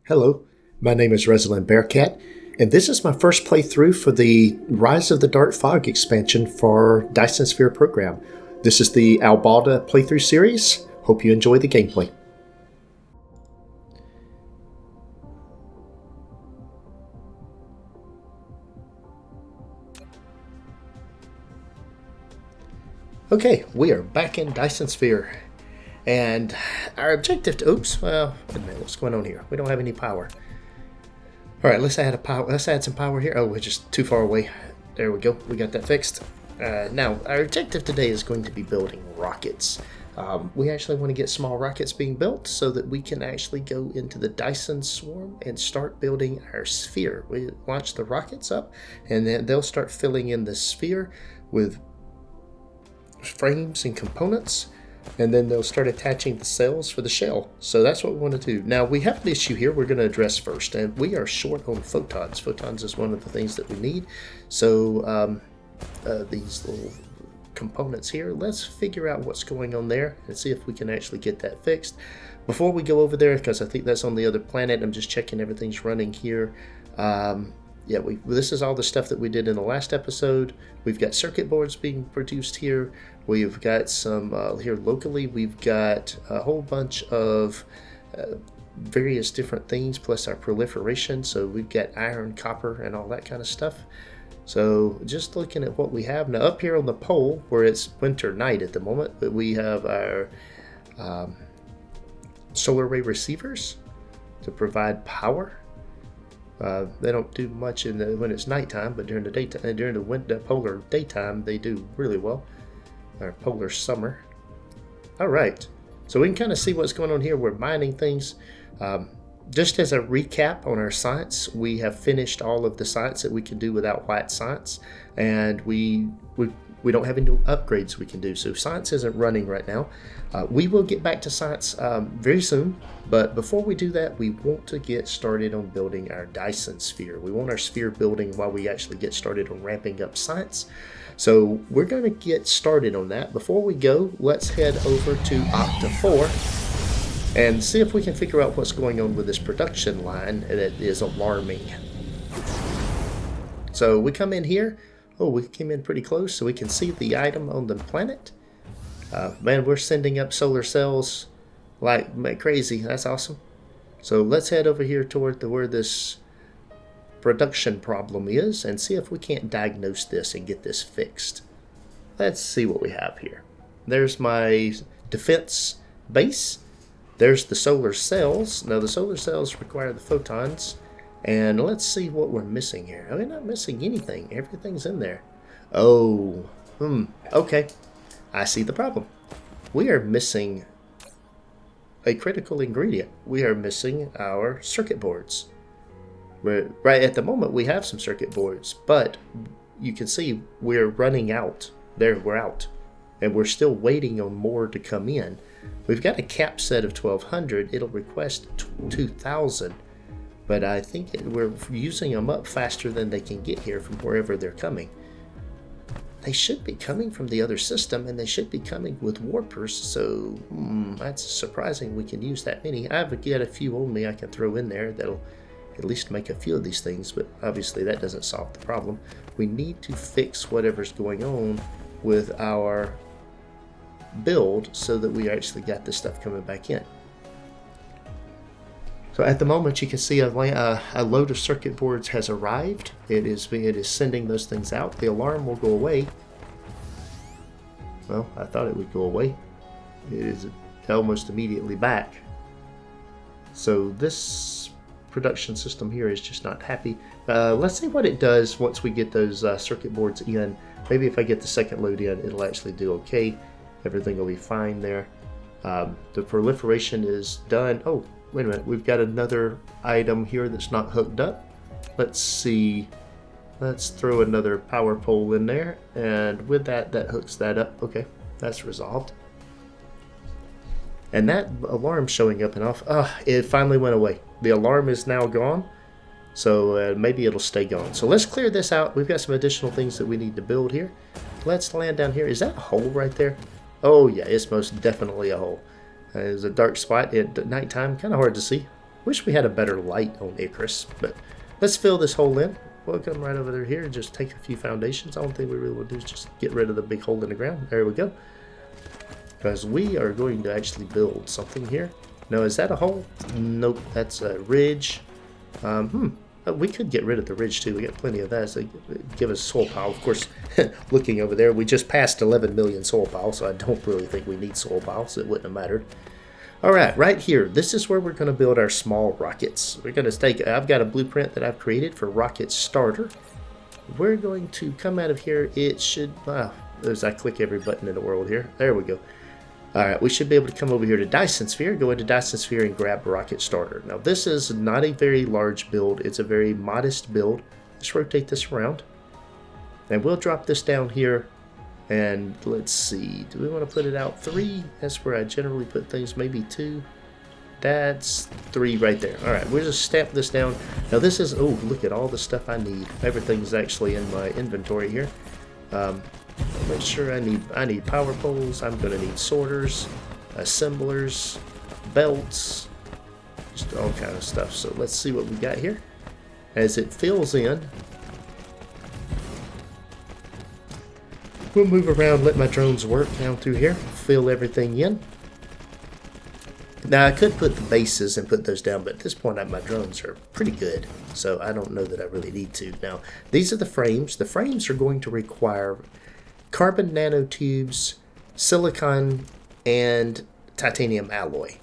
Hello, my name is Resilan Bearcat, and this is my first playthrough for the Rise of the Darkfog expansion for Dyson Sphere Program. This is the Albalda playthrough series. Hope you enjoy the gameplay. Okay, we are back in Dyson Sphere. And our objective to, wait a minute, what's going on here? We don't have any power. Alright, let's add some power here. Oh, we're just too far away. There we go, we got that fixed. Now, our objective today is going to be building rockets. We actually want to get small rockets being built so that we can actually go into the Dyson swarm and start building our sphere. We launch the rockets up and then they'll start filling in the sphere with frames and components, and then they'll start attaching the cells for the shell. So that's what we want to do. Now we have an issue here we're going to address first, and we are short on photons. Photons is one of the things that we need. So these little components here, let's figure out what's going on there and see if we can actually get that fixed. Before we go over there, because I think that's on the other planet, I'm just checking everything's running here. Yeah, this is all the stuff that we did in the last episode. We've got circuit boards being produced here. We've got some here locally. We've got a whole bunch of various different things, plus our proliferation. So we've got iron, copper, and all that kind of stuff. So just looking at what we have now up here on the pole, where it's winter night at the moment, but we have our solar array receivers to provide power. They don't do much when it's nighttime, but during the daytime, during the polar daytime, they do really well. Our polar summer. All right, so we can kind of see what's going on here. We're mining things. Just as a recap on our science, we have finished all of the science that we can do without white science, and we don't have any upgrades we can do. So science isn't running right now. We will get back to science very soon, but before we do that, we want to get started on building our Dyson sphere. We want our sphere building while we actually get started on ramping up science. So we're going to get started on that. Before we go, let's head over to Octa 4 and see if we can figure out what's going on with this production line that is alarming. So we come in here. Oh, we came in pretty close, so we can see the item on the planet. Man, we're sending up solar cells like crazy. That's awesome. So let's head over here toward where this production problem is and see if we can't diagnose this and get this fixed. Let's see what we have here. There's my defense base. There's the solar cells. Now the solar cells require the photons. And let's see what we're missing here. We're not missing anything. Everything's in there. Oh, okay. I see the problem. We are missing a critical ingredient. We are missing our circuit boards. Right at the moment, we have some circuit boards, but you can see we're running out. We're out. And we're still waiting on more to come in. We've got a cap set of 1,200. It'll request 2,000. But I think we're using them up faster than they can get here from wherever they're coming. They should be coming from the other system, and they should be coming with warpers, so that's surprising we can use that many. I've got a few on me I can throw in there that'll at least make a few of these things, but obviously that doesn't solve the problem. We need to fix whatever's going on with our build so that we actually got this stuff coming back in. So at the moment, you can see a load of circuit boards has arrived. It is sending those things out. The alarm will go away. Well, I thought it would go away. It is almost immediately back. So this production system here is just not happy. Let's see what it does once we get those circuit boards in. Maybe if I get the second load in, it'll actually do okay. Everything will be fine there. The proliferation is done. Oh, wait a minute, we've got another item here that's not hooked up. Let's see. Let's throw another power pole in there, and with that hooks that up. Okay, that's resolved. And that alarm showing up and off, it finally went away. The alarm is now gone, so maybe it'll stay gone. So let's clear this out. We've got some additional things that we need to build here. Let's land down here. Is that a hole right there? Oh yeah, it's most definitely a hole. There's a dark spot at nighttime, kind of hard to see. Wish we had a better light on Icarus, but let's fill this hole in. We'll come right over there here and just take a few foundations. The only thing we really want to do is just get rid of the big hole in the ground. There we go. Because we are going to actually build something here. Now, is that a hole? Nope, that's a ridge. We could get rid of the ridge too. We got plenty of that. So give us a soil pile. Of course, looking over there, we just passed 11 million soil piles, so I don't really think we need soil piles. It wouldn't have mattered. All right, right here, this is where we're going to build our small rockets. We're going to take, I've got a blueprint that I've created for rocket starter. We're going to come out of here. It should, as I click every button in the world here. There we go. All right, we should be able to come over here to Dyson Sphere, go into Dyson Sphere and grab rocket starter. Now, this is not a very large build. It's a very modest build. Let's rotate this around. And we'll drop this down here. And let's see, do we want to put it out 3? That's where I generally put things, maybe 2. That's 3 right there. All right, we'll just stamp this down. Now this is, oh, look at all the stuff I need. Everything's actually in my inventory here. Make sure I need power poles. I'm going to need sorters, assemblers, belts, just all kind of stuff. So let's see what we got here. As it fills in, we'll move around, let my drones work down through here, fill everything in. Now I could put the bases and put those down, but at this point my drones are pretty good, so I don't know that I really need to. Now these are the frames. The frames are going to require carbon nanotubes, silicon, and titanium alloy.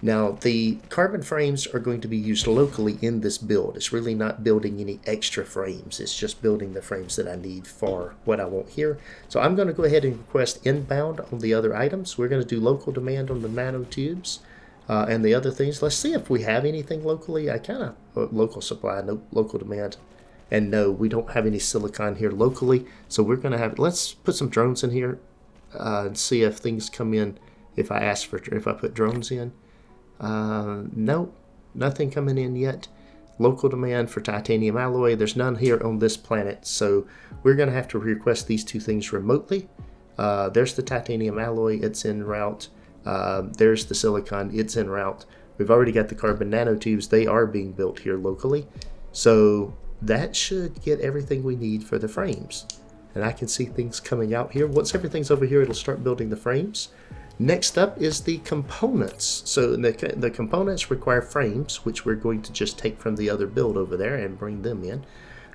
Now the carbon frames are going to be used locally in this build. It's really not building any extra frames. It's just building the frames that I need for what I want here. So I'm going to go ahead and request inbound on the other items. We're going to do local demand on the nanotubes and the other things. Let's see if we have anything locally. I kind of, local supply, no local demand. And no, we don't have any silicon here locally. So we're going to have, let's put some drones in here and see if things come in if I put drones in. Nope, nothing coming in yet. Local demand for titanium alloy, there's none here on this planet, so we're going to have to request these 2 things remotely. There's the titanium alloy, it's en route. There's the silicon, it's en route. We've already got the carbon nanotubes, they are being built here locally. So that should get everything we need for the frames. And I can see things coming out here. Once everything's over here, it'll start building the frames. Next up is the components. So the components require frames, which we're going to just take from the other build over there and bring them in.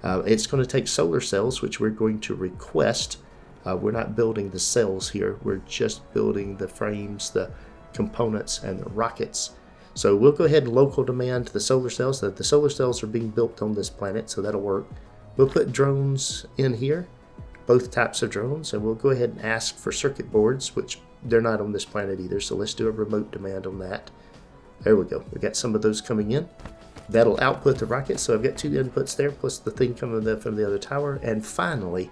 It's going to take solar cells, which we're going to request. We're not building the cells here. We're just building the frames, the components, and the rockets. So we'll go ahead and local demand the solar cells. The solar cells are being built on this planet, so that'll work. We'll put drones in here, both types of drones, and we'll go ahead and ask for circuit boards, which they're not on this planet either, so let's do a remote demand on that. There we go. We got some of those coming in. That'll output the rocket, so I've got 2 inputs there, plus the thing coming from the other tower. And finally,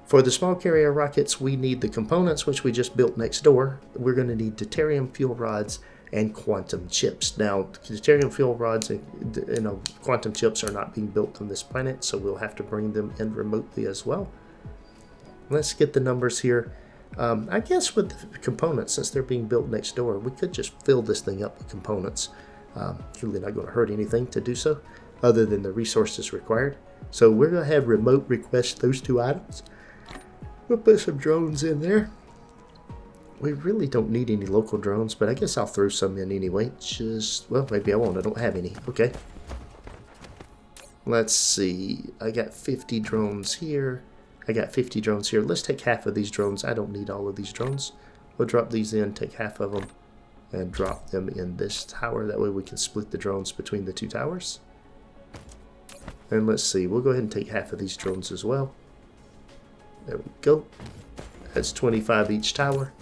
for the small carrier rockets, we need the components, which we just built next door. We're going to need deuterium fuel rods and quantum chips. Now, deuterium fuel rods and quantum chips are not being built on this planet, so we'll have to bring them in remotely as well. Let's get the numbers here. I guess with the components, since they're being built next door, we could just fill this thing up with components. It's really not going to hurt anything to do so, other than the resources required. So we're going to have remote request those 2 items. We'll put some drones in there. We really don't need any local drones, but I guess I'll throw some in anyway. Well, maybe I won't. I don't have any. Okay. Let's see. I got 50 drones here. I got 50 drones here. Let's take half of these drones. I don't need all of these drones. We'll drop these in, take half of them, and drop them in this tower. That way we can split the drones between the 2 towers. And let's see. We'll go ahead and take half of these drones as well. There we go. That's 25 each tower.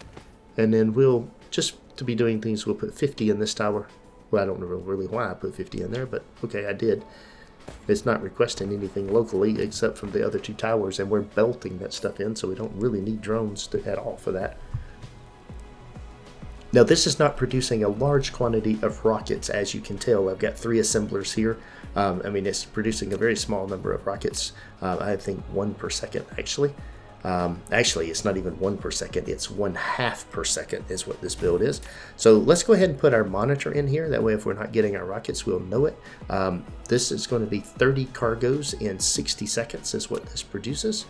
And then we'll, just to be doing things, we'll put 50 in this tower. Well, I don't know really why I put 50 in there, but okay, I did. It's not requesting anything locally except from the other 2 towers, and we're belting that stuff in, so we don't really need drones at all for that. Now, this is not producing a large quantity of rockets, as you can tell. I've got 3 assemblers here. It's producing a very small number of rockets. I think 1 per second, actually. Actually, it's not even 1 per second, it's 1/2 per second is what this build is. So let's go ahead and put our monitor in here. That way, if we're not getting our rockets, we'll know it. This is going to be 30 cargoes in 60 seconds is what this produces.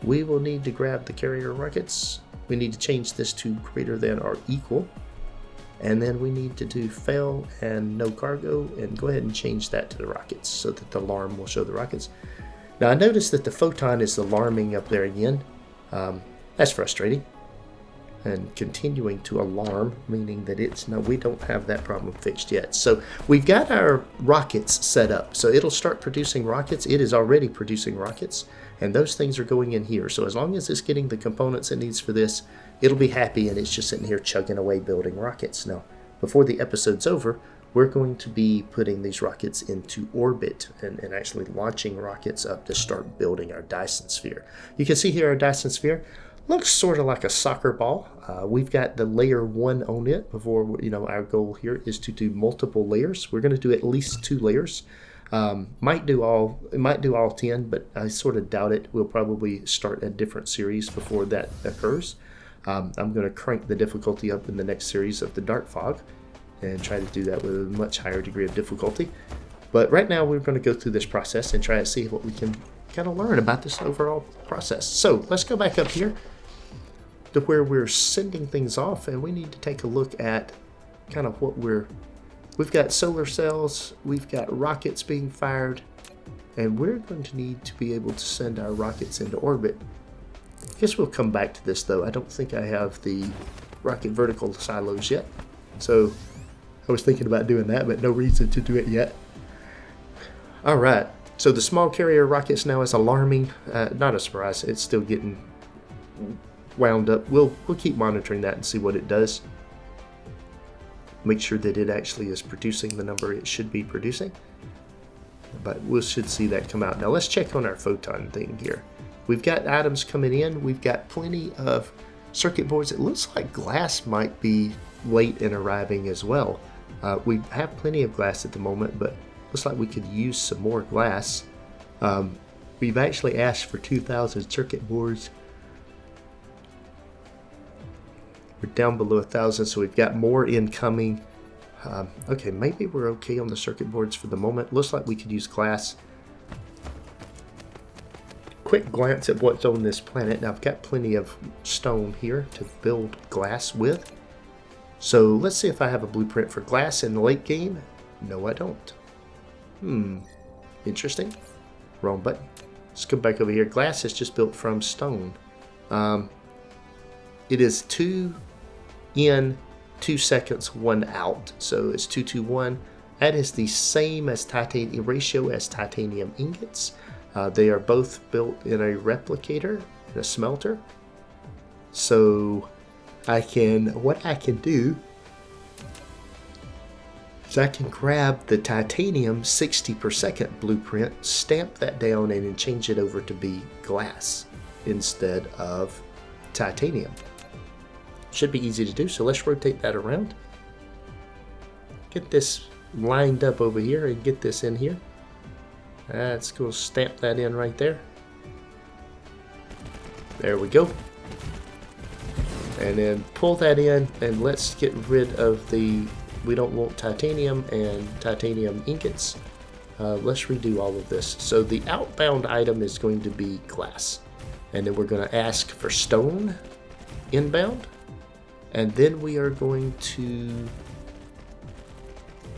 We will need to grab the carrier rockets. We need to change this to greater than or equal. And then we need to do fail and no cargo, and go ahead and change that to the rockets so that the alarm will show the rockets. Now I noticed that the photon is alarming up there again. That's frustrating. And continuing to alarm, meaning that we don't have that problem fixed yet. So we've got our rockets set up. So it'll start producing rockets. It is already producing rockets. And those things are going in here. So as long as it's getting the components it needs for this, it'll be happy, and it's just sitting here chugging away building rockets. Now, before the episode's over, we're going to be putting these rockets into orbit and actually launching rockets up to start building our Dyson Sphere. You can see here our Dyson Sphere looks sort of like a soccer ball. We've got the layer 1 on it. Before, our goal here is to do multiple layers. We're going to do at least 2 layers. It might do all 10, but I sort of doubt it. We'll probably start a different series before that occurs. I'm going to crank the difficulty up in the next series of the Darkfog and try to do that with a much higher degree of difficulty. But right now we're going to go through this process and try to see what we can kind of learn about this overall process. So let's go back up here to where we're sending things off, and we need to take a look at kind of what we've got solar cells, we've got rockets being fired, and we're going to need to be able to send our rockets into orbit. I guess we'll come back to this though. I don't think I have the rocket vertical silos yet. So I was thinking about doing that, but no reason to do it yet. All right, so the small carrier rockets now is alarming. Not a surprise, it's still getting wound up. We'll keep monitoring that and see what it does. Make sure that it actually is producing the number it should be producing. But we should see that come out. Now let's check on our photon thing here. We've got items coming in. We've got plenty of circuit boards. It looks like glass might be late in arriving as well. We have plenty of glass at the moment, but looks like we could use some more glass. We've actually asked for 2,000 circuit boards. We're down below 1,000, so we've got more incoming. Okay, maybe we're okay on the circuit boards for the moment. Looks like we could use glass. Quick glance at what's on this planet. Now I've got plenty of stone here to build glass with. So let's see if I have a blueprint for glass in the late game. No, I don't. Interesting. Wrong button. Let's come back over here. Glass is just built from stone. It is 2 in, 2 seconds, 1 out. So it's 2-2-1. That is the same as titanium ratio as titanium ingots. They are both built in a replicator, in a smelter. So what I can do is I can grab the titanium 60 per second blueprint, stamp that down, and then change it over to be glass instead of titanium. Should be easy to do, so let's rotate that around. Get this lined up over here and get this in here. Let's go stamp that in right there. There we go. And then pull that in, and let's get rid of we don't want titanium and titanium ingots. Let's redo all of this. So the outbound item is going to be glass. And then we're going to ask for stone inbound. And then we are going to,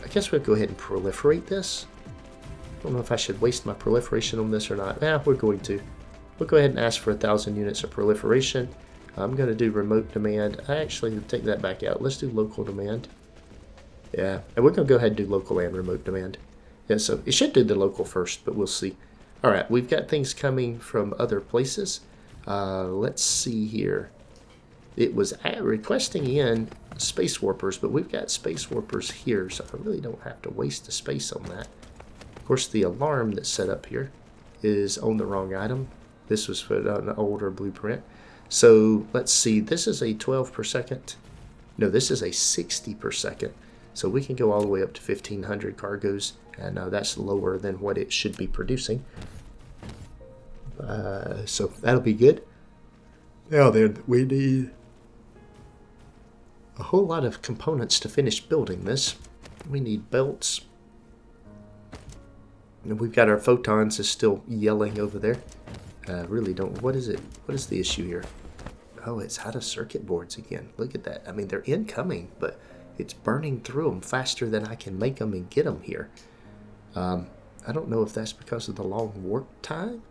I guess we'll go ahead and proliferate this. I don't know if I should waste my proliferation on this or not. We're going to. We'll go ahead and ask for 1,000 units of proliferation. I'm going to do remote demand. I actually take that back out. Let's do local demand. Yeah, and we're going to go ahead and do local and remote demand. Yeah, so it should do the local first, but we'll see. All right, we've got things coming from other places. Let's see here. It was requesting in space warpers, but we've got space warpers here, so I really don't have to waste the space on that. Of course, the alarm that's set up here is on the wrong item. This was for an older blueprint. So let's see, this is a 12 per second. No, this is a 60 per second. So we can go all the way up to 1,500 cargoes, and that's lower than what it should be producing. So that'll be good. Now then, we need a whole lot of components to finish building this. We need belts. And we've got our photons is still yelling over there. Really don't. What is it? What is the issue here? Oh, it's out of circuit boards again. Look at that. I mean, they're incoming, but it's burning through them faster than I can make them and get them here. I don't know if that's because of the long warp time,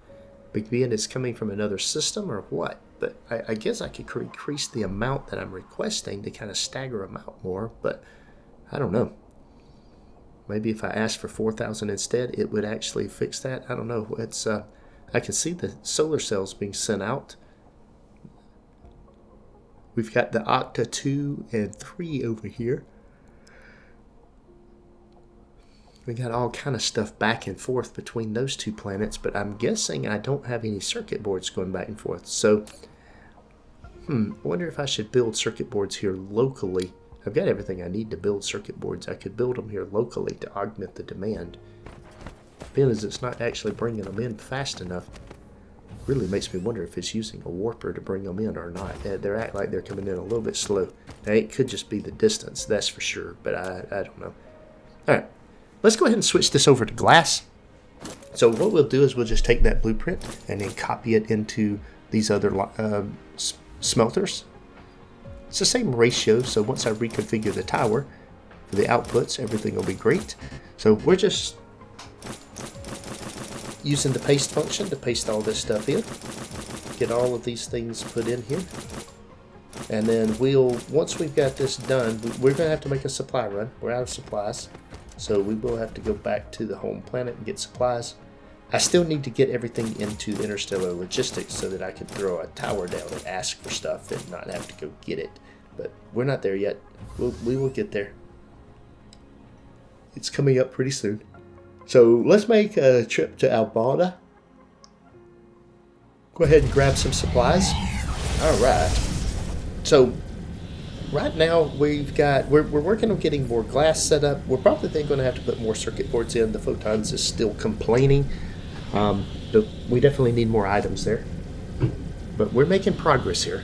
being it's coming from another system or what. But I guess I could increase the amount that I'm requesting to kind of stagger them out more. But I don't know. Maybe if I asked for 4,000 instead, it would actually fix that. I don't know. It's I can see the solar cells being sent out. We've got the Octa 2 and 3 over here. We got all kind of stuff back and forth between those two planets, but I'm guessing I don't have any circuit boards going back and forth. So, I wonder if I should build circuit boards here locally. I've got everything I need to build circuit boards. I could build them here locally to augment the demand. Being as it's not actually bringing them in fast enough, really makes me wonder if it's using a warper to bring them in or not. They act like they're coming in a little bit slow. Now, it could just be the distance, that's for sure, but I don't know. All right, let's go ahead and switch this over to glass. So what we'll do is we'll just take that blueprint and then copy it into these other smelters. It's the same ratio, so once I reconfigure the tower for the outputs, everything will be great. So we're just using the paste function to paste all this stuff in. Get all of these things put in here. And then once we've got this done, we're going to have to make a supply run. We're out of supplies. So we will have to go back to the home planet and get supplies. I still need to get everything into interstellar logistics so that I can throw a tower down and ask for stuff and not have to go get it. But we're not there yet. We will get there. It's coming up pretty soon. So let's make a trip to Albalda. Go ahead and grab some supplies. All right. So right now we're working on getting more glass set up. We're probably going to have to put more circuit boards in. The photons is still complaining. But we definitely need more items there. But we're making progress here.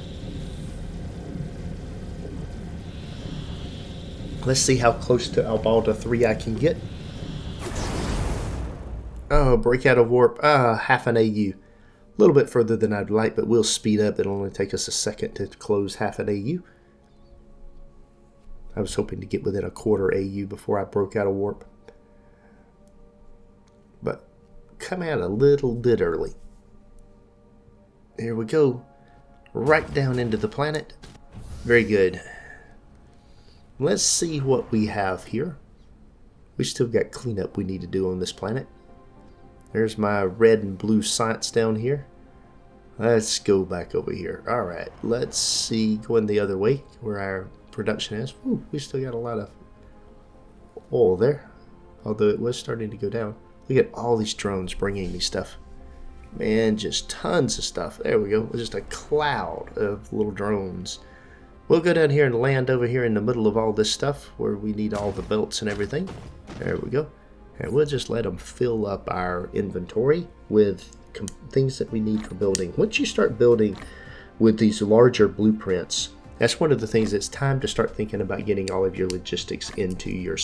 Let's see how close to Albalda 3 I can get. Oh, break out of warp. Half an AU. A little bit further than I'd like, but we'll speed up. It'll only take us a second to close half an AU. I was hoping to get within a quarter AU before I broke out of warp. But come out a little bit early. There we go. Right down into the planet. Very good. Let's see what we have here. We still got cleanup we need to do on this planet. There's my red and blue science down here. Let's go back over here. All right, let's see, going the other way where our production is. Ooh, we still got a lot of oil there, although it was starting to go down. Look at all these drones bringing me stuff. Man, just tons of stuff. There we go. Just a cloud of little drones. We'll go down here and land over here in the middle of all this stuff where we need all the belts and everything. There we go. And we'll just let them fill up our inventory with things that we need for building. Once you start building with these larger blueprints, that's one of the things. It's time to start thinking about getting all of your logistics into your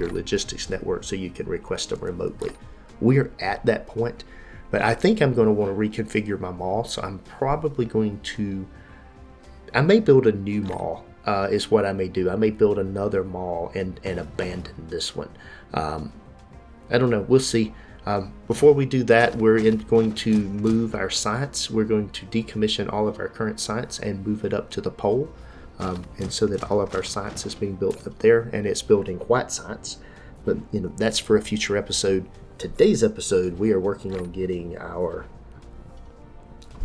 logistics network so you can request them remotely. We're at that point, but I think I'm going to want to reconfigure my mall, so I'm probably going to... I may build a new mall, is what I may do. I may build another mall and abandon this one. I don't know. We'll see. Before we do that, we're going to move our sites. We're going to decommission all of our current sites and move it up to the pole. And so that all of our sites is being built up there, and it's building white sites. But, that's for a future episode. Today's episode, we are working on getting our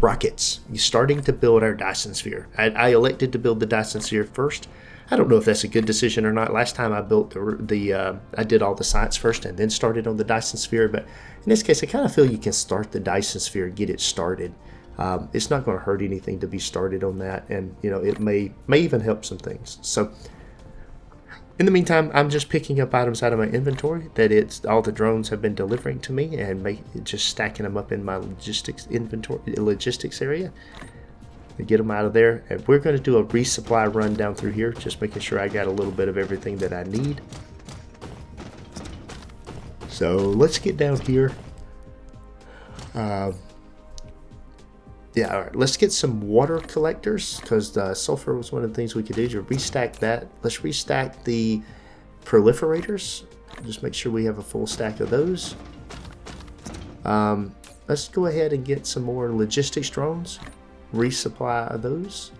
rockets. Starting to build our Dyson Sphere. I elected to build the Dyson Sphere first. I don't know if that's a good decision or not. Last time I built I did all the science first and then started on the Dyson Sphere. But in this case, I kind of feel you can start the Dyson Sphere, get it started. It's not going to hurt anything to be started on that, and it may even help some things. So in the meantime, I'm just picking up items out of my inventory that all the drones have been delivering to me, and just stacking them up in my logistics area. and get them out of there. And we're going to do a resupply run down through here, just making sure I got a little bit of everything that I need. So let's get down here. Yeah, all right, let's get some water collectors, because the sulfur was one of the things we could do to restack that. Let's restack the proliferators. Just make sure we have a full stack of those. Let's go ahead and get some more logistics drones. Resupply those.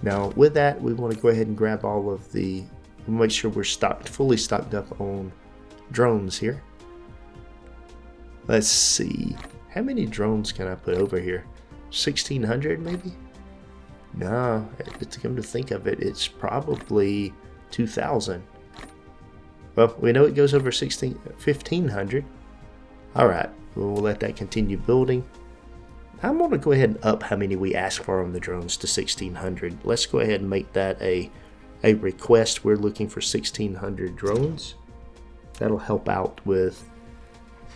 Now with that, we want to go ahead and grab all of the, make sure we're fully stocked up on drones here. Let's see, how many drones can I put over here? 1,600 maybe? No, to come to think of it, it's probably 2,000. Well, we know it goes over 1,500. All right, we'll let that continue building. I'm going to go ahead and up how many we ask for on the drones to 1,600. Let's go ahead and make that a request. We're looking for 1,600 drones. That'll help out with,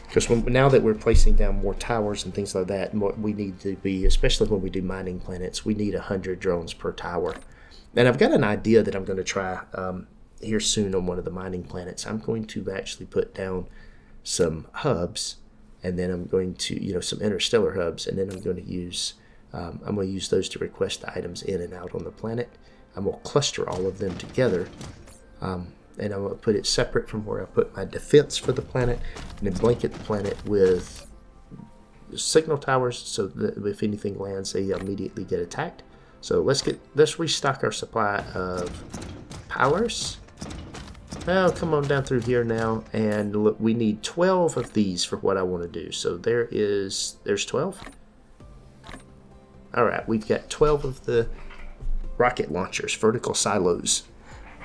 because now that we're placing down more towers and things like that, we need to be, especially when we do mining planets, we need 100 drones per tower. And I've got an idea that I'm going to try here soon on one of the mining planets. I'm going to actually put down some hubs, and then I'm going to, some interstellar hubs, and then I'm going to use those to request the items in and out on the planet. I'm going to cluster all of them together, and I'm going to put it separate from where I put my defense for the planet, and then blanket the planet with signal towers so that if anything lands, they immediately get attacked. So let's restock our supply of powers. Well, come on down through here now, and look, we need 12 of these for what I want to do. So there's 12. All right, we've got 12 of the rocket launchers, vertical silos.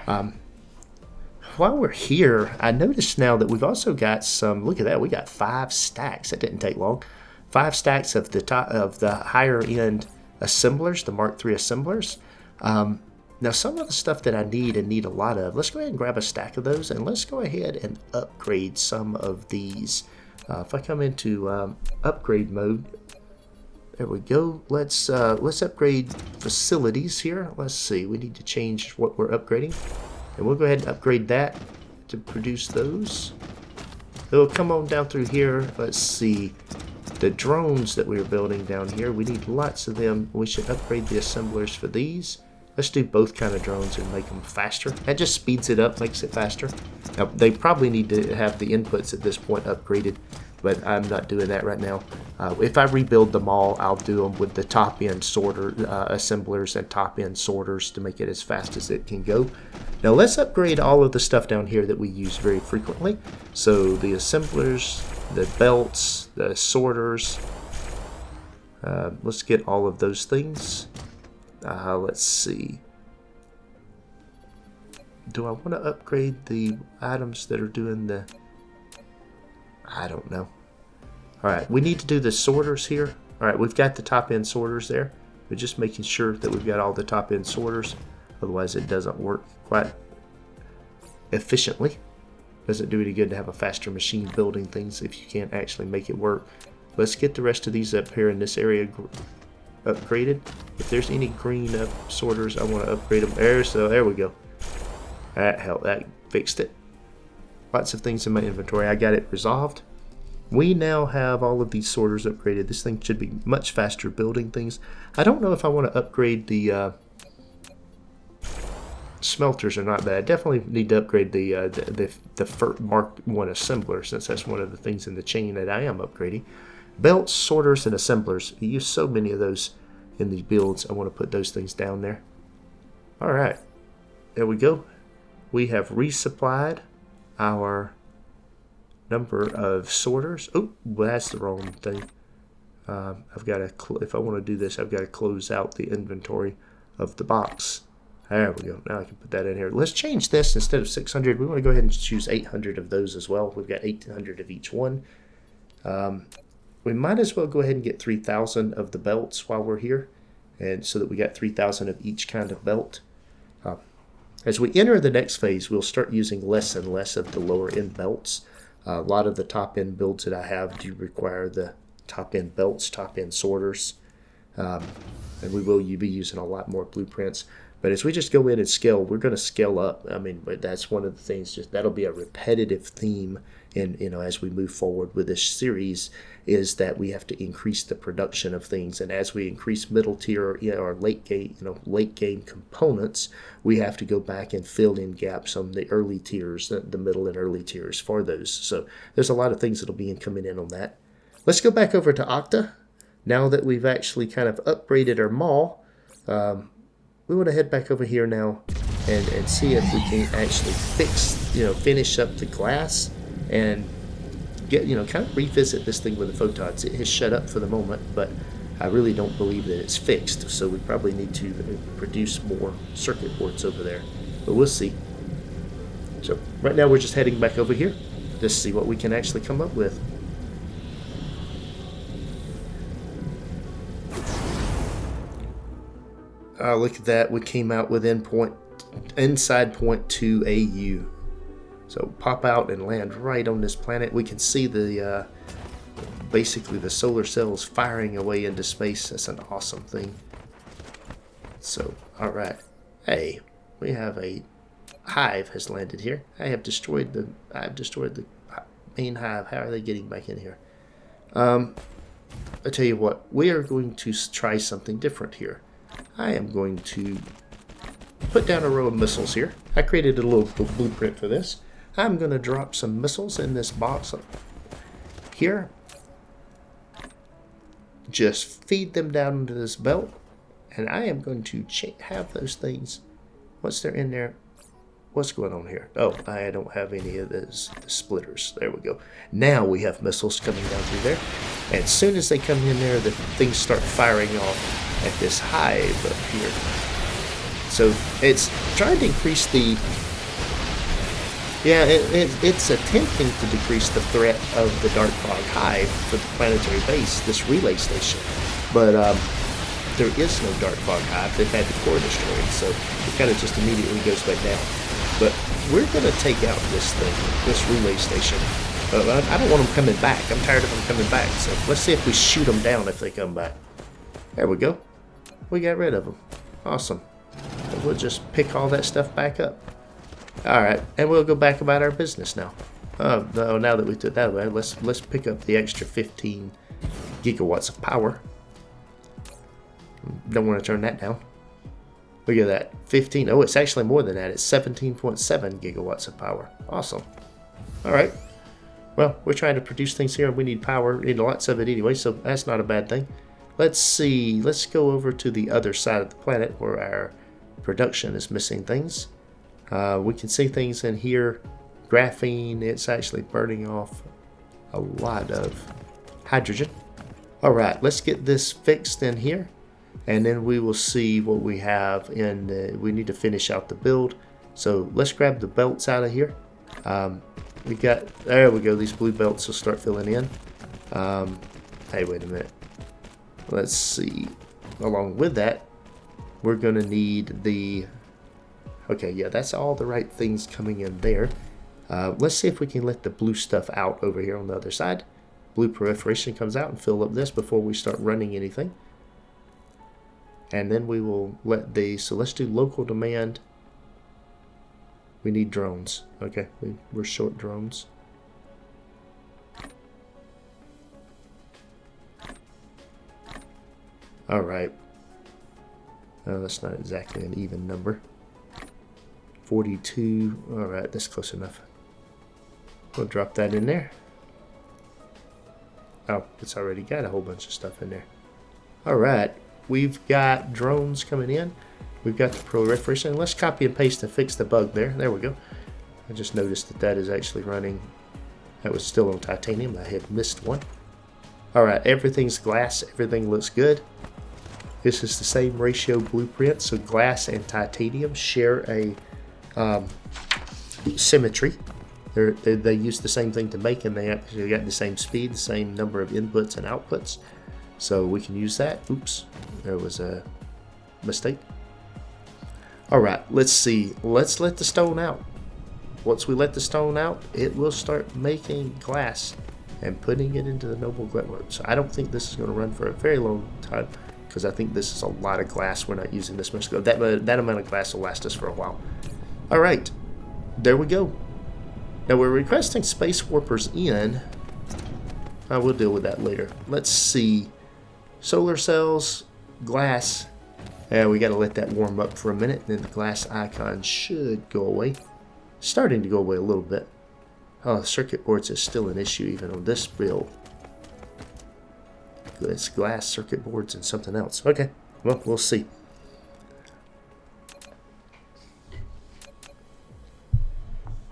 While we're here, I noticed now that we've also got some, look at that, we got 5 stacks. That didn't take long. 5 stacks of the higher end assemblers, the Mark III assemblers. Now some of the stuff that I need a lot of, let's go ahead and grab a stack of those, and let's go ahead and upgrade some of these. If I come into upgrade mode, there we go. Let's upgrade facilities here. Let's see, we need to change what we're upgrading. And we'll go ahead and upgrade that to produce those. So come on down through here. Let's see. The drones that we were building down here, we need lots of them. We should upgrade the assemblers for these. Let's do both kind of drones and make them faster. That just speeds it up, makes it faster. Now, they probably need to have the inputs at this point upgraded, but I'm not doing that right now. If I rebuild them all, I'll do them with the top-end sorter assemblers and top-end sorters to make it as fast as it can go. Now let's upgrade all of the stuff down here that we use very frequently. So the assemblers, the belts, the sorters. Let's get all of those things. Let's see. Do I want to upgrade the items that are doing the... I don't know. Alright, we need to do the sorters here. Alright, we've got the top-end sorters there. We're just making sure that we've got all the top-end sorters. Otherwise it doesn't work quite efficiently. Doesn't do any good to have a faster machine building things if you can't actually make it work. Let's get the rest of these up here in this area upgraded. If there's any green sorters, I want to upgrade them. There we go. That helped. That fixed it. Lots of things in my inventory. I got it resolved. We now have all of these sorters upgraded. This thing should be much faster building things. I don't know if I want to upgrade the smelters or not, but I definitely need to upgrade the Mark I assembler, since that's one of the things in the chain that I am upgrading. Belts, sorters, and assemblers. You use so many of those in these builds. I want to put those things down there. All right, there we go. We have resupplied our number of sorters. Oh, well, that's the wrong thing. I've got to, if I want to do this, I've got to close out the inventory of the box. There we go. Now I can put that in here. Let's change this. Instead of 600, we want to go ahead and choose 800 of those as well. We've got 800 of each one. We might as well go ahead and get 3,000 of the belts while we're here, and so that we got 3,000 of each kind of belt. As we enter the next phase, we'll start using less and less of the lower end belts. A lot of the top end builds that I have do require the top end belts, top end sorters. And we will be using a lot more blueprints. But as we just go in and scale, we're going to scale up. I mean, but that's one of the things. Just that'll be a repetitive theme, and as we move forward with this series, is that we have to increase the production of things. And as we increase middle tier or late game components, we have to go back and fill in gaps on the early tiers, the middle and early tiers for those. So there's a lot of things that'll be coming in on that. Let's go back over to Octa. Now that we've actually kind of upgraded our mall, we want to head back over here now and see if we can actually finish up the glass and get, kind of revisit this thing with the photons. It has shut up for the moment, but I really don't believe that it's fixed. So we probably need to produce more circuit boards over there, but we'll see. So right now we're just heading back over here to see what we can actually come up with. Look at that. We came out with inside point 2 AU. So pop out and land right on this planet. We can see the basically the solar cells firing away into space. That's an awesome thing. So, all right. Hey, we have a hive has landed here. I've destroyed the main hive. How are they getting back in here? I tell you what, we are going to try something different here. I am going to put down a row of missiles here. I created a little blueprint for this. I'm going to drop some missiles in this box here. Just feed them down into this belt. And I am going to have those things. What's there in there? What's going on here? Oh, I don't have any of the splitters. There we go. Now we have missiles coming down through there. And as soon as they come in there, the things start firing off at this hive up here. So it's trying to increase the... Yeah, it's attempting to decrease the threat of the Darkfog hive for the planetary base, this relay station. But there is no Darkfog hive. They've had the core destroyed, so it kind of just immediately goes back down. But we're going to take out this thing, this relay station. I don't want them coming back. I'm tired of them coming back. So let's see if we shoot them down if they come back. There we go. We got rid of them. Awesome. So we'll just pick all that stuff back up. Alright, and we'll go back about our business now. No, now that we took that away, let's pick up the extra 15 gigawatts of power. Don't want to turn that down. Look at that. 15. Oh, it's actually more than that. It's 17.7 gigawatts of power. Awesome. Alright. Well, we're trying to produce things here and we need power. We need lots of it anyway, so that's not a bad thing. Let's see. Let's go over to the other side of the planet where our production is missing things. We can see things in here. Graphene, it's actually burning off a lot of hydrogen. Alright, let's get this fixed in here. And then we will see what we have in we need to finish out the build. So let's grab the belts out of here. There we go, these blue belts will start filling in. Hey, wait a minute. Let's see. Along with that, we're going to need the... Okay, yeah, that's all the right things coming in there. Let's see if we can let the blue stuff out over here on the other side. Blue proliferation comes out and fill up this before we start running anything. And then we will let so let's do local demand. We need drones. Okay, we're short drones. Alright. That's not exactly an even number. 42. Alright, that's close enough. We'll drop that in there. Oh, it's already got a whole bunch of stuff in there. Alright, we've got drones coming in. We've got the proliferation. Let's copy and paste and fix the bug there. There we go. I just noticed that that is actually running. That was still on titanium. I had missed one. Alright, everything's glass. Everything looks good. This is the same ratio blueprint. So glass and titanium share a symmetry. They use the same thing to make, and they actually got the same speed, the same number of inputs and outputs. So we can use that. Oops, there was a mistake. Alright, let's see. Let's let the stone out. Once we let the stone out, it will start making glass and putting it into the noble network. So I don't think this is going to run for a very long time, because I think this is a lot of glass. We're not using this much. That amount of glass will last us for a while. All right, there we go. Now we're requesting space warpers in. I will deal with that later. Let's see. Solar cells, glass. We got to let that warm up for a minute. Then the glass icon should go away. Starting to go away a little bit. Oh, circuit boards is still an issue even on this build. It's glass, circuit boards, and something else. Okay, well, we'll see.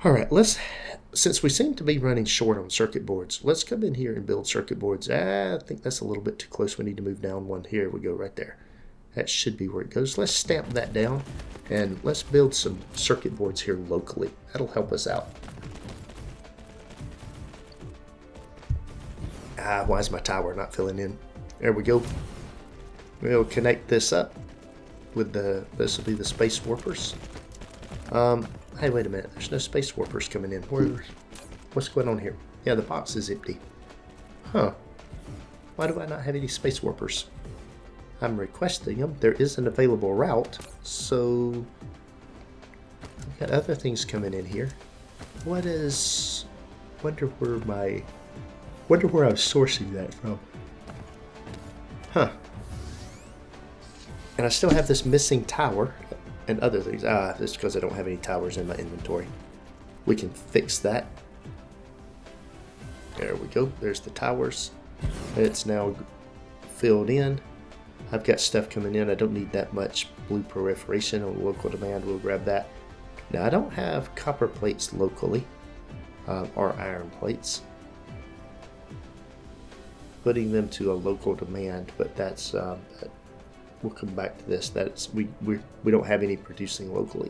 All right, since we seem to be running short on circuit boards, let's come in here and build circuit boards. I think that's a little bit too close. We need to move down one. Here we go, right there. That should be where it goes. Let's stamp that down, and let's build some circuit boards here locally. That'll help us out. Why is my tower not filling in? There we go. We'll connect this up with this will be the space warpers. Hey, wait a minute. There's no space warpers coming in. What's going on here? Yeah, the box is empty. Huh. Why do I not have any space warpers? I'm requesting them. There is an available route, so I've got other things coming in here. What is... Wonder where I'm sourcing that from. Huh. And I still have this missing tower and other things. That's because I don't have any towers in my inventory. We can fix that. There we go. There's the towers. It's now filled in. I've got stuff coming in. I don't need that much blue proliferation on local demand. We'll grab that. Now I don't have copper plates locally, or iron plates. Putting them to a local demand, but that's we'll come back to this. That's we don't have any producing locally.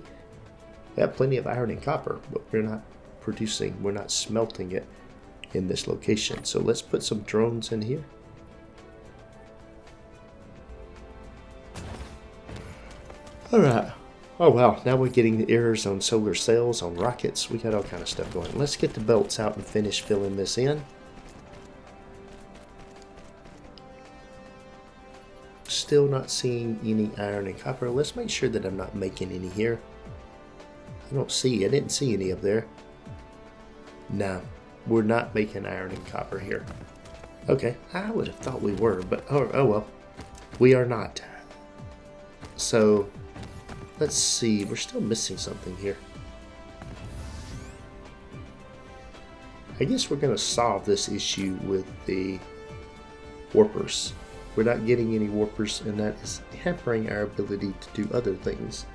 We have plenty of iron and copper, but we're not producing. We're not smelting it in this location. So let's put some drones in here. All right. Oh wow! Now we're getting the errors on solar cells, on rockets. We got all kind of stuff going. Let's get the belts out and finish filling this in. Still not seeing any iron and copper. Let's make sure that I'm not making any here. I didn't see any up there. No, we're not making iron and copper here. Okay, I would have thought we were, but oh well. We are not. So, let's see. We're still missing something here. I guess we're going to solve this issue with the warpers. We're not getting any warpers, and that is hampering our ability to do other things.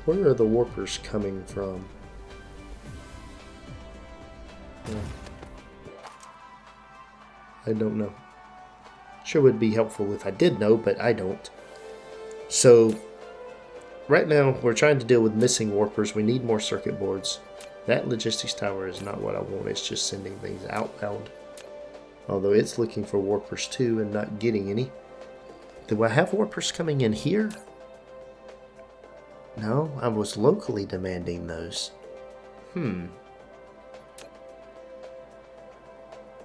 Where are the warpers coming from? I don't know. Sure would be helpful if I did know, but I don't. So, right now, we're trying to deal with missing warpers. We need more circuit boards. That logistics tower is not what I want. It's just sending things outbound. Although it's looking for warpers too and not getting any. Do I have warpers coming in here? No, I was locally demanding those. That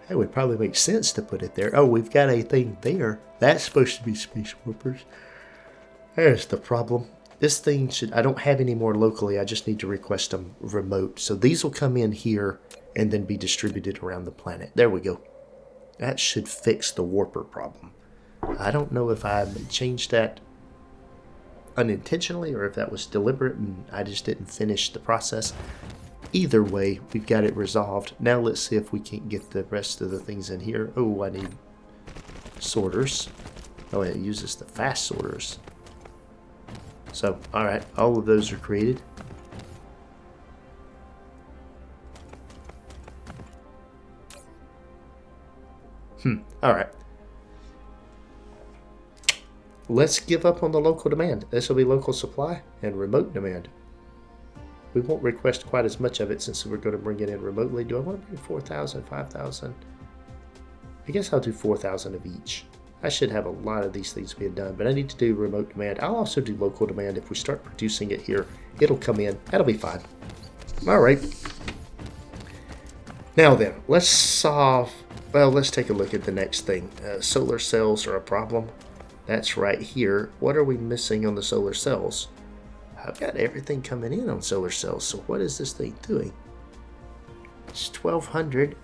would probably make sense to put it there. Oh, we've got a thing there. That's supposed to be space warpers. There's the problem. This thing I don't have any more locally. I just need to request them remote. So these will come in here and then be distributed around the planet. There we go. That should fix the warper problem. I don't know if I changed that unintentionally or if that was deliberate and I just didn't finish the process. Either way, we've got it resolved. Now let's see if we can get the rest of the things in here. Oh, I need sorters. Oh, it uses the fast sorters. So, alright, all of those are created. Alright. Let's give up on the local demand. This will be local supply and remote demand. We won't request quite as much of it since we're going to bring it in remotely. Do I want to bring 4,000, 5,000? I guess I'll do 4,000 of each. I should have a lot of these things being done, but I need to do remote demand. I'll also do local demand. If we start producing it here, it'll come in. That'll be fine. Alright. Now then, let's take a look at the next thing. Solar cells are a problem. That's right here. What are we missing on the solar cells? I've got everything coming in on solar cells, so what is this thing doing? It's 1,200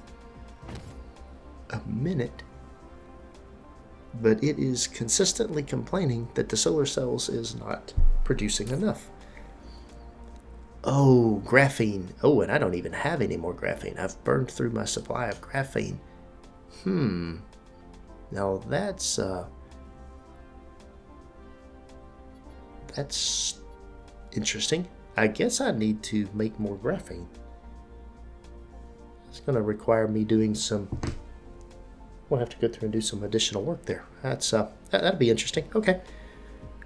a minute, but it is consistently complaining that the solar cells is not producing enough. Oh, graphene. Oh, and I don't even have any more graphene. I've burned through my supply of graphene. Now that's interesting. I guess I need to make more graphene. It's going to require me doing some... We'll have to go through and do some additional work there. That'd be interesting. Okay.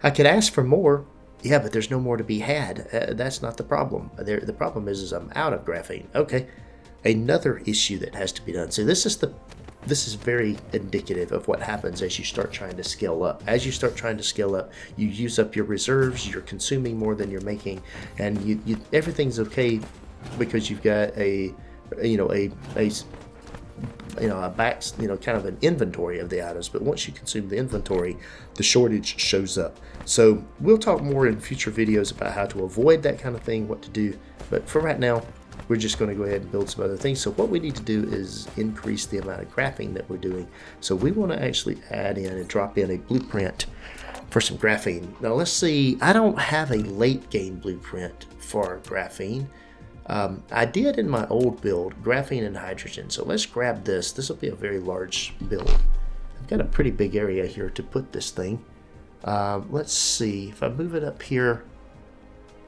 I could ask for more. Yeah, but there's no more to be had. That's not the problem. The problem is I'm out of graphene. Okay. Another issue that has to be done. So this is very indicative of what happens as you start trying to scale up. As you start trying to scale up, you use up your reserves, you're consuming more than you're making, and you everything's okay because you've got a kind of an inventory of the items. But once you consume the inventory, the shortage shows up. So we'll talk more in future videos about how to avoid that kind of thing, what to do. But for right now, we're just going to go ahead and build some other things. So what we need to do is increase the amount of graphene that we're doing. So we want to actually add in and drop in a blueprint for some graphene. Now let's see, I don't have a late game blueprint for graphene. I did in my old build, graphene and hydrogen. So let's grab this. This will be a very large build. I've got a pretty big area here to put this thing. Let's see, if I move it up here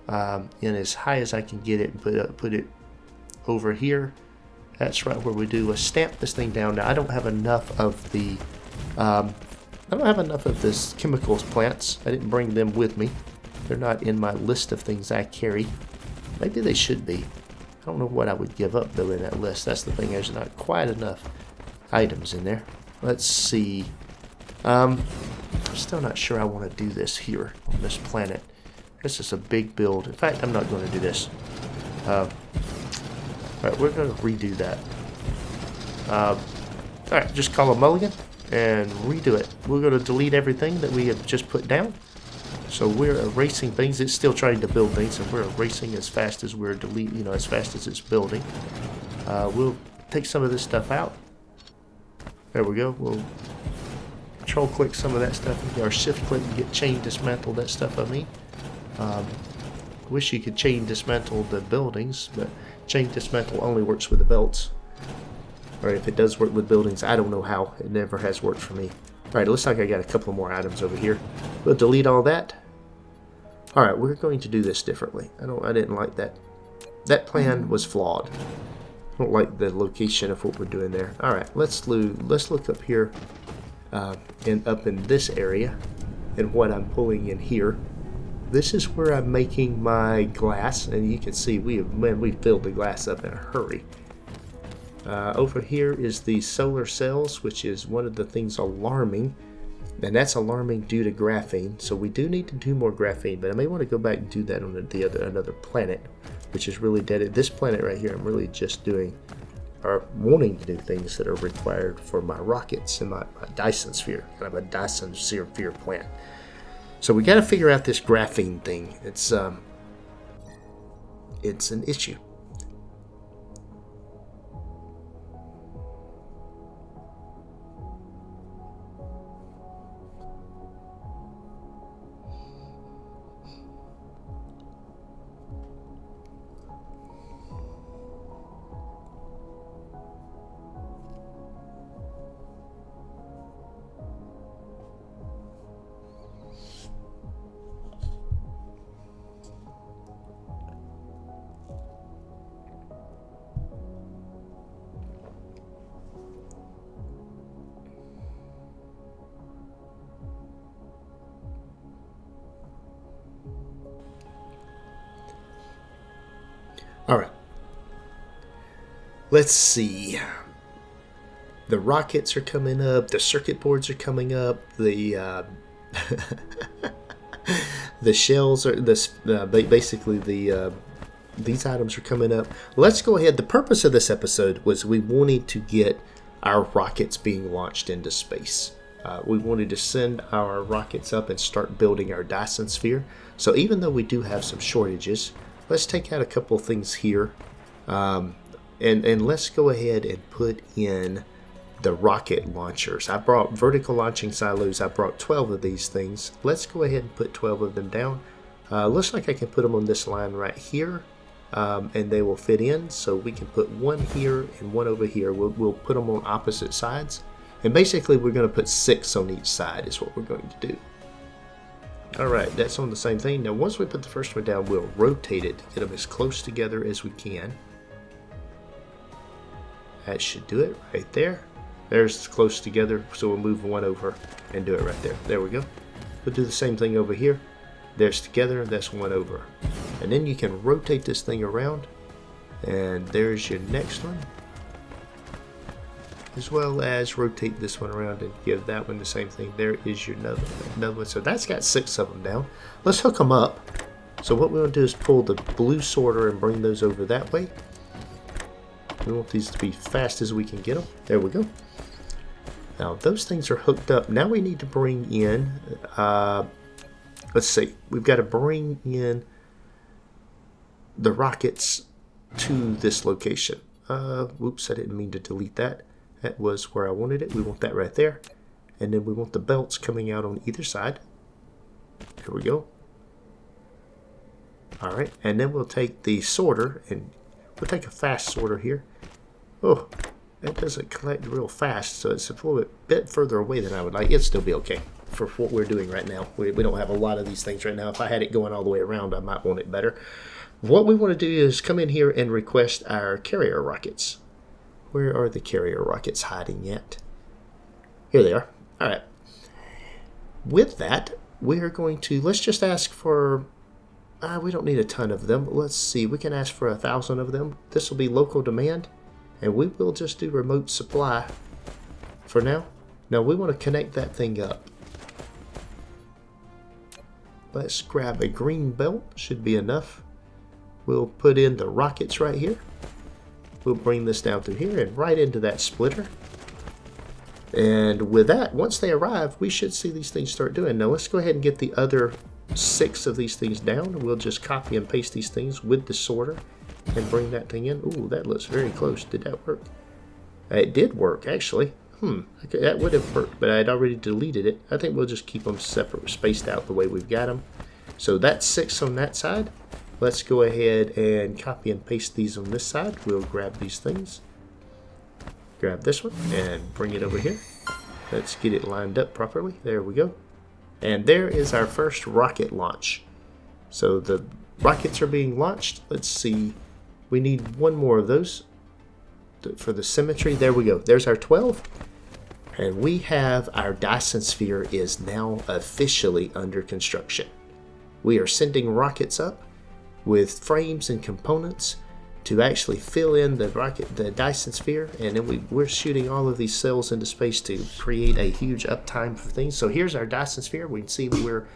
in as high as I can get it and put it over here, that's right where we do. Let's stamp this thing down. Now I don't have enough of the this chemicals plants. I didn't bring them with me. They're not in my list of things I carry. Maybe they should be. I don't know what I would give up though in that list. That's the thing, there's not quite enough items in there. Let's see. I'm still not sure I want to do this here on this planet. This is a big build. In fact, I'm not going to do this. Alright, we're going to redo that. Alright, just call a mulligan and redo it. We're going to delete everything that we have just put down. So we're erasing things. It's still trying to build things, and we're erasing as fast as we're as fast as it's building. We'll take some of this stuff out. There we go. We'll control click some of that stuff, or shift click and get chain dismantle that stuff. I mean, wish you could chain dismantle the buildings, but chain dismantle only works with the belts. Or if it does work with buildings, I don't know how. It never has worked for me. Alright, it looks like I got a couple more items over here. We'll delete all that. Alright, we're going to do this differently. I didn't like that. That plan was flawed. I don't like the location of what we're doing there. Alright, let's look up here and up in this area and what I'm pulling in here. This is where I'm making my glass, and you can see we filled the glass up in a hurry. Over here is the solar cells, which is one of the things alarming, and that's alarming due to graphene. So we do need to do more graphene, but I may want to go back and do that on another planet, which is really dead. This planet right here, I'm really just doing, or wanting to do things that are required for my rockets and my Dyson Sphere, kind of a Dyson Sphere plant. So we got to figure out this graphene thing. It's an issue. All right. Let's see. The rockets are coming up. The circuit boards are coming up. The the shells are basically these items are coming up. Let's go ahead. The purpose of this episode was we wanted to get our rockets being launched into space. we wanted to send our rockets up and start building our Dyson Sphere. So even though we do have some shortages, let's take out a couple things here. And let's go ahead and put in the rocket launchers. I brought vertical launching silos. I brought 12 of these things. Let's go ahead and put 12 of them down. Looks like I can put them on this line right here, and they will fit in. So we can put one here and one over here. We'll put them on opposite sides. And basically we're going to put 6 on each side is what we're going to do. Alright, that's on the same thing. Now once we put the first one down, we'll rotate it to get them as close together as we can. That should do it right there. There's close together, so we'll move one over and do it right there. There we go. We'll do the same thing over here. There's together, that's one over. And then you can rotate this thing around, and there's your next one. As well as rotate this one around and give that one the same thing. There is your another one. So that's got 6 of them down. Let's hook them up. So what we want to do is pull the blue sorter and bring those over that way. We want these to be fast as we can get them. There we go. Now those things are hooked up. Now we need to bring in, let's see, we've got to bring in the rockets to this location. Whoops, I didn't mean to delete that. That was where I wanted it. We want that right there. And then we want the belts coming out on either side. There we go. Alright, and then we'll take the sorter, and we'll take a fast sorter here. Oh, that doesn't collect real fast, so it's a little bit further away than I would like. It'll still be okay for what we're doing right now. We don't have a lot of these things right now. If I had it going all the way around, I might want it better. What we want to do is come in here and request our carrier rockets. Where are the carrier rockets hiding at? Here they are. All right. With that, we are going to, let's just ask for, we don't need a ton of them. Let's see, we can ask for 1,000 of them. This will be local demand, and we will just do remote supply for now. Now we want to connect that thing up. Let's grab a green belt, should be enough. We'll put in the rockets right here. We'll bring this down through here and right into that splitter. And with that, once they arrive, we should see these things start doing. Now let's go ahead and get the other 6 of these things down. We'll just copy and paste these things with the sorter and bring that thing in. Ooh, that looks very close. Did that work? It did work, actually. That would have worked, but I had already deleted it. I think we'll just keep them separate, spaced out the way we've got them. So that's 6 on that side. Let's go ahead and copy and paste these on this side. We'll grab these things. Grab this one and bring it over here. Let's get it lined up properly. There we go. And there is our first rocket launch. So the rockets are being launched. Let's see. We need one more of those for the symmetry. There we go. There's our 12. And we have our Dyson Sphere is now officially under construction. We are sending rockets up with frames and components to actually fill in the Dyson Sphere, and then we're shooting all of these cells into space to create a huge uptime for things. So here's our Dyson Sphere. We can see we're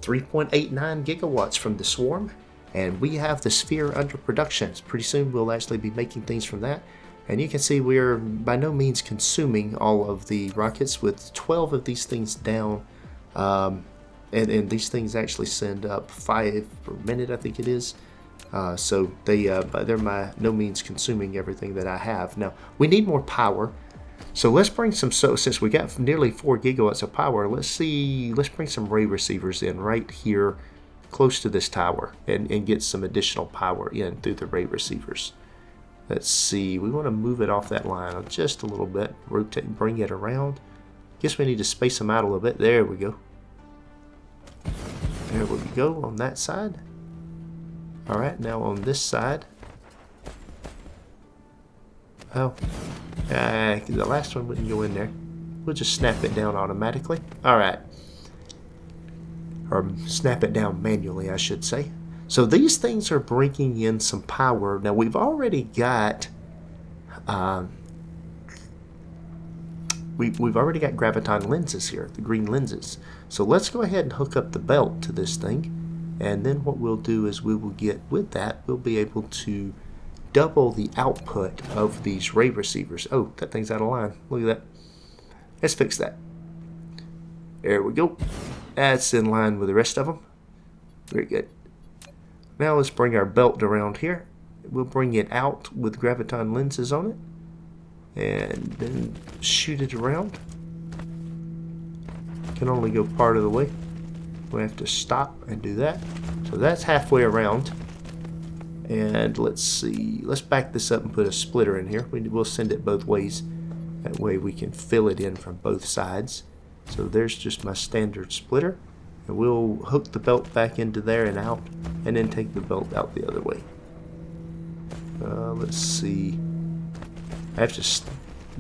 3.89 gigawatts from the swarm, and we have the sphere under production. Pretty soon we'll actually be making things from that, and you can see we're by no means consuming all of the rockets with 12 of these things down. And these things actually send up 5 per minute, I think it is. So they're by no means consuming everything that I have. Now, we need more power. So let's bring some, since we got nearly 4 gigawatts of power, let's bring some ray receivers in right here close to this tower and get some additional power in through the ray receivers. Let's see, we want to move it off that line just a little bit, rotate, bring it around. Guess we need to space them out a little bit. There we go. There we go on that side. Alright, now on this side. Oh, the last one wouldn't go in there. We'll just snap it down automatically. Alright. Or snap it down manually, I should say. So these things are bringing in some power. Now we've already got we've already got graviton lenses here, the green lenses. So let's go ahead and hook up the belt to this thing. And then what we'll do is we will get, with that, we'll be able to double the output of these ray receivers. Oh, that thing's out of line. Look at that. Let's fix that. There we go. That's in line with the rest of them. Very good. Now let's bring our belt around here. We'll bring it out with graviton lenses on it. And then shoot it around. Can only go part of the way. We have to stop and do that. So that's halfway around. And let's see. Let's back this up and put a splitter in here. We'll send it both ways. That way we can fill it in from both sides. So there's just my standard splitter. And we'll hook the belt back into there and out. And then take the belt out the other way. Let's see. I have to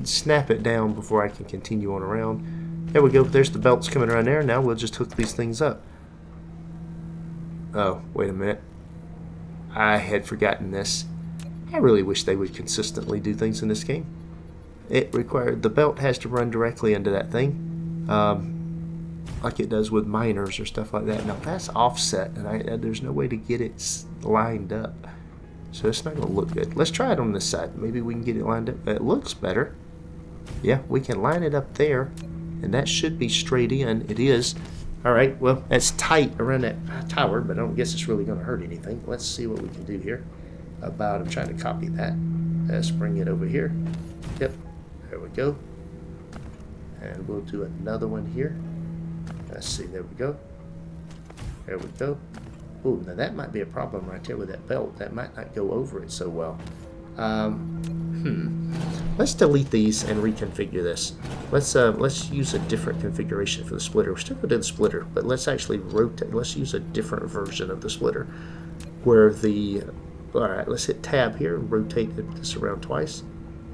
snap it down before I can continue on around. There we go. There's the belts coming around there. Now we'll just hook these things up. Oh, wait a minute. I had forgotten this. I really wish they would consistently do things in this game. It required the belt has to run directly into that thing, like it does with miners or stuff like that. Now that's offset, and there's no way to get it lined up. So it's not going to look good. Let's try it on this side. Maybe we can get it lined up. It looks better. Yeah, we can line it up there. And that should be straight in. It is. Alright, well, that's tight around that tower, but I don't guess it's really going to hurt anything. Let's see what we can do here. I'm trying to copy that. Let's bring it over here. Yep, there we go. And we'll do another one here. Let's see, there we go. There we go. Oh, now that might be a problem right there with that belt. That might not go over it so well. Let's delete these and reconfigure this. Let's use a different configuration for the splitter. We're still going to do the splitter, but let's actually rotate. Let's use a different version of the splitter, where all right, let's hit tab here and rotate this around twice.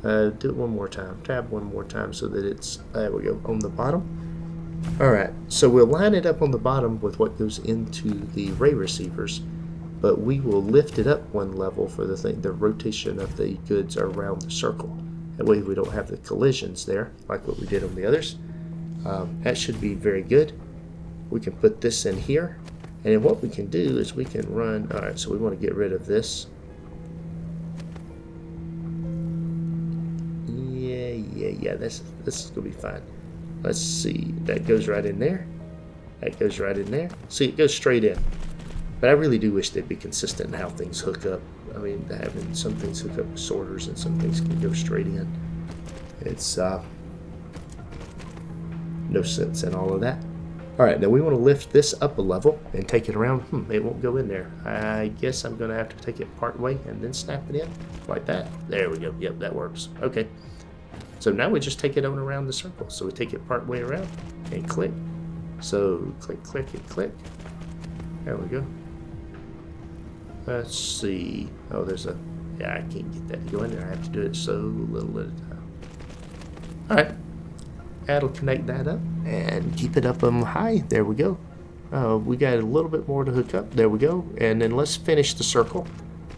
Do it one more time. Tab one more time so that it's, there we go, on the bottom. Alright, so we'll line it up on the bottom with what goes into the ray receivers, but we will lift it up one level for the rotation of the goods around the circle. That way we don't have the collisions there, like what we did on the others. That should be very good. We can put this in here, and then what we can do is we can run, alright, so we want to get rid of this. Yeah, this is going to be fine. Let's see, that goes right in there. That goes right in there. See, it goes straight in. But I really do wish they'd be consistent in how things hook up. I mean, having some things hook up with sorters and some things can go straight in. It's no sense in all of that. Alright, now we want to lift this up a level and take it around. It won't go in there. I guess I'm going to have to take it part way and then snap it in. Like that. There we go. Yep, that works. Okay. So now we just take it on around the circle. So we take it part way around and click. So click, click, and click. There we go. Let's see. Oh, yeah, I can't get that to go in there. I have to do it so little at a time. Alright. That'll connect that up and keep it up high. There we go. We got a little bit more to hook up. There we go. And then let's finish the circle.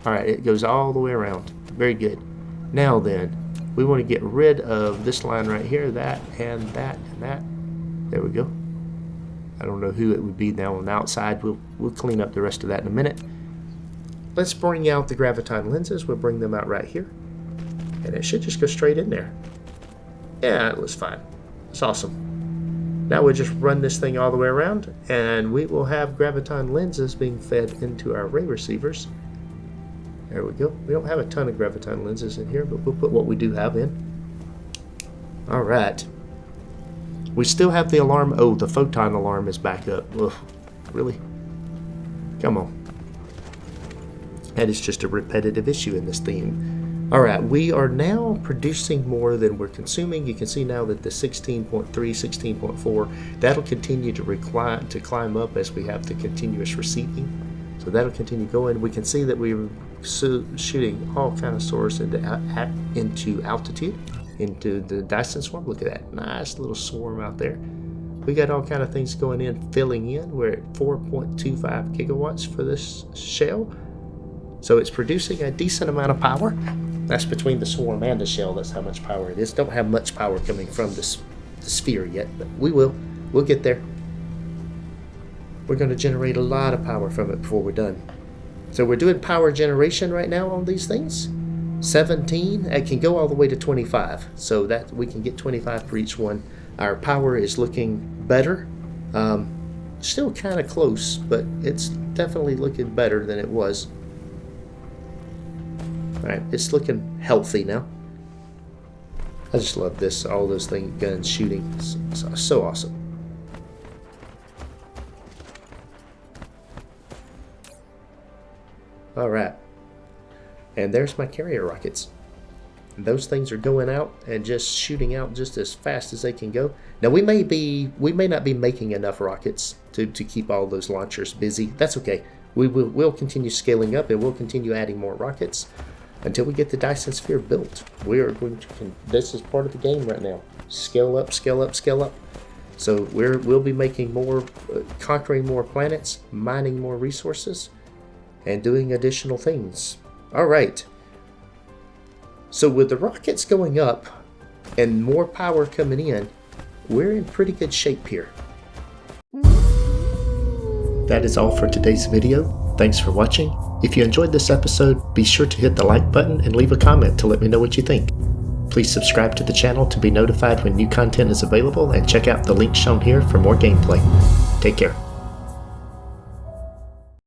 Alright, it goes all the way around. Very good. Now then, we want to get rid of this line right here, that, and that, and that. There we go. I don't know who it would be now on the outside. We'll clean up the rest of that in a minute. Let's bring out the graviton lenses. We'll bring them out right here. And it should just go straight in there. Yeah, it looks fine. It's awesome. Now we'll just run this thing all the way around, and we will have graviton lenses being fed into our ray receivers. There we go. We don't have a ton of graviton lenses in here, but we'll put what we do have in. Alright. We still have the alarm. Oh, the photon alarm is back up. Ugh, really? Come on. That is just a repetitive issue in this theme. Alright, we are now producing more than we're consuming. You can see now that the 16.3, 16.4, that'll continue to climb up as we have the continuous receiving. So that'll continue going. We can see that we're shooting all kind of source into altitude, into the Dyson swarm. Look at that nice little swarm out there. We got all kind of things going in, filling in. We're at 4.25 gigawatts for this shell. So it's producing a decent amount of power. That's between the swarm and the shell. That's how much power it is. Don't have much power coming from the sphere yet, but we will. We'll get there. We're going to generate a lot of power from it before we're done. So we're doing power generation right now on these things. 17. It can go all the way to 25. So that we can get 25 for each one. Our power is looking better. Still kind of close, but it's definitely looking better than it was. Alright, it's looking healthy now. I just love this, all those things, guns shooting, so awesome. Alright, and there's my carrier rockets. Those things are going out and just shooting out just as fast as they can go. Now we may not be making enough rockets to keep all those launchers busy. That's okay. We'll continue scaling up, and we'll continue adding more rockets until we get the Dyson Sphere built. We are going to. This is part of the game right now. Scale up, scale up, scale up. So we'll be making more, conquering more planets, mining more resources, and doing additional things. All right. So with the rockets going up and more power coming in, we're in pretty good shape here. That is all for today's video. Thanks for watching. If you enjoyed this episode, be sure to hit the like button and leave a comment to let me know what you think. Please subscribe to the channel to be notified when new content is available, and check out the link shown here for more gameplay. Take care.